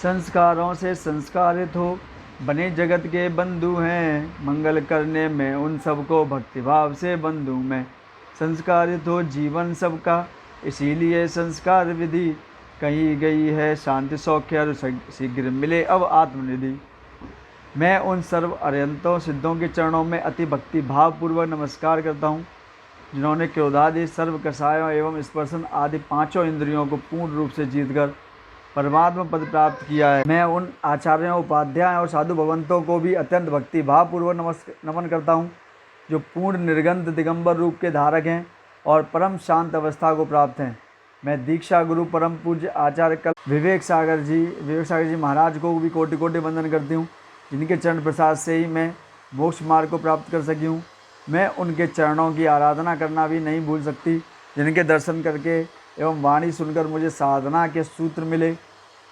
संस्कारों से संस्कारित हो, बने जगत के बंधु हैं। मंगल करने में उन सबको भक्तिभाव से बंधु मैं। संस्कारित हो जीवन सबका, इसीलिए संस्कार विधि कही गई है। शांति सौख्य और शीघ्र मिले अब आत्मनिधि। मैं उन सर्व अरिहंतों सिद्धों के चरणों में अति भक्ति भाव पूर्वक नमस्कार करता हूँ, जिन्होंने क्रोधादि सर्व कषायों एवं स्पर्शन आदि पांचों इंद्रियों को पूर्ण रूप से जीतकर परमात्मा पद प्राप्त किया है। मैं उन आचार्यों, उपाध्यायों और साधु भगवंतों को भी अत्यंत भक्ति भाव पूर्वक नमन करता हूँ, जो पूर्ण निर्गंध दिगंबर रूप के धारक हैं और परम शांत अवस्था को प्राप्त हैं। मैं दीक्षा गुरु परम पूज्य आचार्य कल विवेक सागर जी महाराज को भी कोटि कोटि वंदन करती हूँ, जिनके चरण प्रसाद से ही मैं मोक्ष मार्ग को प्राप्त कर सकी हूँ। मैं उनके चरणों की आराधना करना भी नहीं भूल सकती, जिनके दर्शन करके एवं वाणी सुनकर मुझे साधना के सूत्र मिले।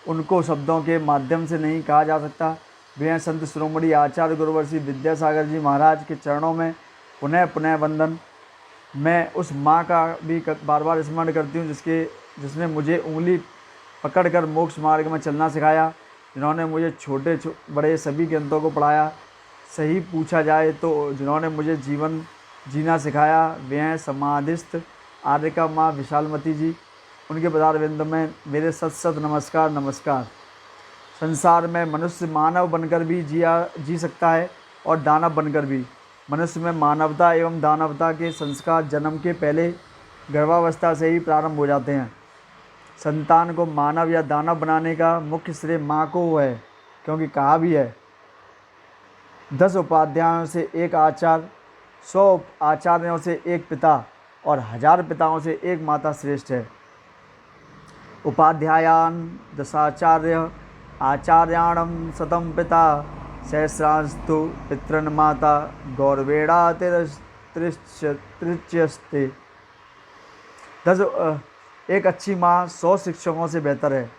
उनको शब्दों के माध्यम से नहीं कहा जा सकता। वे हैं संत शिरोमणि आचार्य गुरुवर्षी विद्यासागर जी महाराज के चरणों में पुनः पुनः वंदन। मैं उस माँ का भी बार बार स्मरण करती हूँ जिसने मुझे उंगली पकड़कर मोक्ष मार्ग में चलना सिखाया, जिन्होंने मुझे छोटे बड़े सभी ग्रंथों को पढ़ाया। सही पूछा जाए तो जिन्होंने मुझे जीवन जीना सिखाया, वे हैं समाधिस्थ आर्यका माँ विशालमती जी। उनके पदारविंद में मेरे सत सत नमस्कार नमस्कार। संसार में मनुष्य मानव बनकर भी जी सकता है और दानव बनकर भी। मनुष्य में मानवता एवं दानवता के संस्कार जन्म के पहले गर्भावस्था से ही प्रारंभ हो जाते हैं। संतान को मानव या दानव बनाने का मुख्य श्रेय माँ को है, क्योंकि कहा भी है 10 उपाध्यायों से एक आचार्य, 100 आचार्यों से एक पिता और 1000 पिताओं से एक माता श्रेष्ठ है। उपाध्यायान दशाचार्य आचार्याणम शतम पिता सहस्रांस्तु पितृन माता गौरवेड़ा त्रिच्यस्ते। 10 एक अच्छी माँ 100 शिक्षकों से बेहतर है।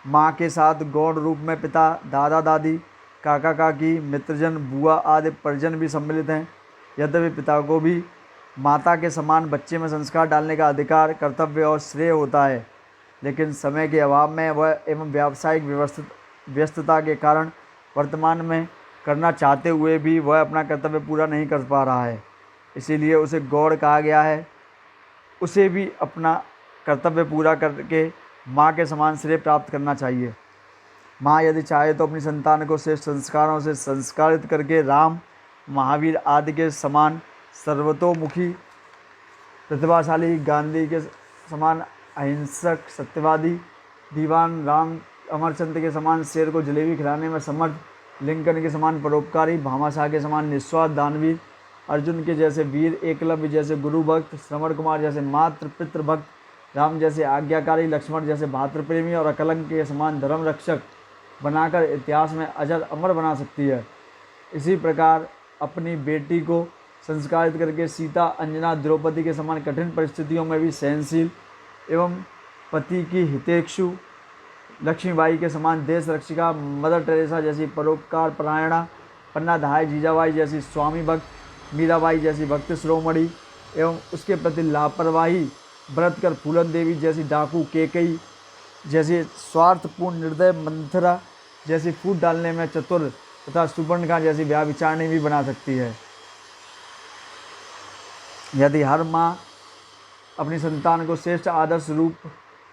माँ के साथ गौण रूप में पिता, दादा दादी, काका काकी, मित्रजन, बुआ आदि परिजन भी सम्मिलित हैं। यद्यपि पिता को भी माता के समान बच्चे में संस्कार डालने का अधिकार, कर्तव्य और श्रेय होता है, लेकिन समय के अभाव में वह एवं व्यावसायिक व्यस्तता के कारण वर्तमान में करना चाहते हुए भी वह अपना कर्तव्य पूरा नहीं कर पा रहा है। इसीलिए उसे गौड़ कहा गया है। उसे भी अपना कर्तव्य पूरा करके माँ के समान श्रेय प्राप्त करना चाहिए। माँ यदि चाहे तो अपनी संतान को श्रेष्ठ संस्कारों से संस्कारित करके राम, महावीर आदि के समान सर्वतोमुखी, प्रतिभाशाली गांधी के समान अहिंसक सत्यवादी, दीवान राम अमरचंद के समान शेर को जलेबी खिलाने में समर्थ, लिंकन के समान परोपकारी, भामाशाह के समान निस्वार्थ दानवीर, अर्जुन के जैसे वीर, एकलव्य जैसे गुरु भक्त, श्रवण कुमार जैसे मातृ पितृ भक्त, राम जैसे आज्ञाकारी, लक्ष्मण जैसे भातृप्रेमी और अकलंक के समान धर्म रक्षक बनाकर इतिहास में अजर अमर बना सकती है। इसी प्रकार अपनी बेटी को संस्कारित करके सीता, अंजना, द्रौपदी के समान कठिन परिस्थितियों में भी सहनशील एवं पति की हितेक्षु, लक्ष्मीबाई के समान देश रक्षिका, मदर टेरेसा जैसी परोपकार परायणा, पन्ना धाय जीजाबाई जैसी स्वामी भक्त, मीराबाई जैसी भक्त शिरोमणि एवं उसके प्रति लापरवाही व्रत कर फूलन देवी जैसी डाकू, केकई जैसी स्वार्थपूर्ण निर्दय, मंथरा जैसी फूट डालने में चतुर तथा सुपर्णखा जैसी व्याभिचारिणी भी बना सकती है। यदि हर माँ अपनी संतान को श्रेष्ठ आदर्श रूप,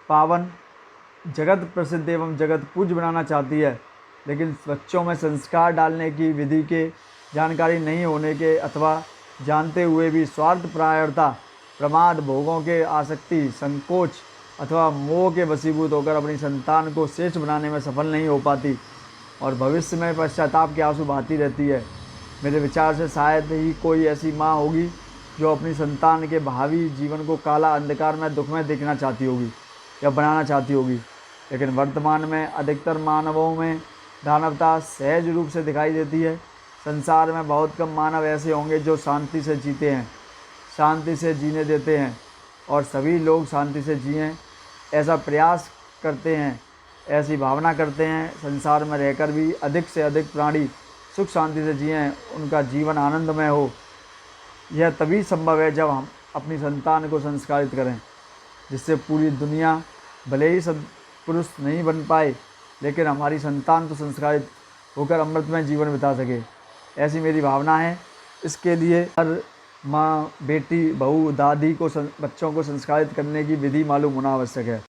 पावन, जगत प्रसिद्ध एवं जगत पूज्य बनाना चाहती है, लेकिन बच्चों में संस्कार डालने की विधि के जानकारी नहीं होने के अथवा जानते हुए भी स्वार्थपरायणता, प्रमाद, भोगों के आसक्ति, संकोच अथवा मोह के वशीभूत होकर अपनी संतान को श्रेष्ठ बनाने में सफल नहीं हो पाती और भविष्य में पश्चाताप के आंसू बहाती रहती है, मेरे विचार से शायद ही कोई ऐसी माँ होगी जो अपनी संतान के भावी जीवन को काला अंधकार में दुख में देखना चाहती होगी या बनाना चाहती होगी। लेकिन वर्तमान में अधिकतर मानवों में दानवता सहज रूप से दिखाई देती है। संसार में बहुत कम मानव ऐसे होंगे जो शांति से जीते हैं, शांति से जीने देते हैं और सभी लोग शांति से जिएं ऐसा प्रयास करते हैं, ऐसी भावना करते हैं। संसार में रहकर भी अधिक से अधिक प्राणी सुख शांति से जिएं, उनका जीवन आनंदमय हो। यह तभी संभव है जब हम अपनी संतान को संस्कारित करें, जिससे पूरी दुनिया भले ही सत्पुरुष नहीं बन पाए, लेकिन हमारी संतान तो संस्कारित होकर अमृतमय जीवन बिता सके, ऐसी मेरी भावना है। इसके लिए हर माँ, बेटी, बहू, दादी को बच्चों को संस्कारित करने की विधि मालूम होना आवश्यक है।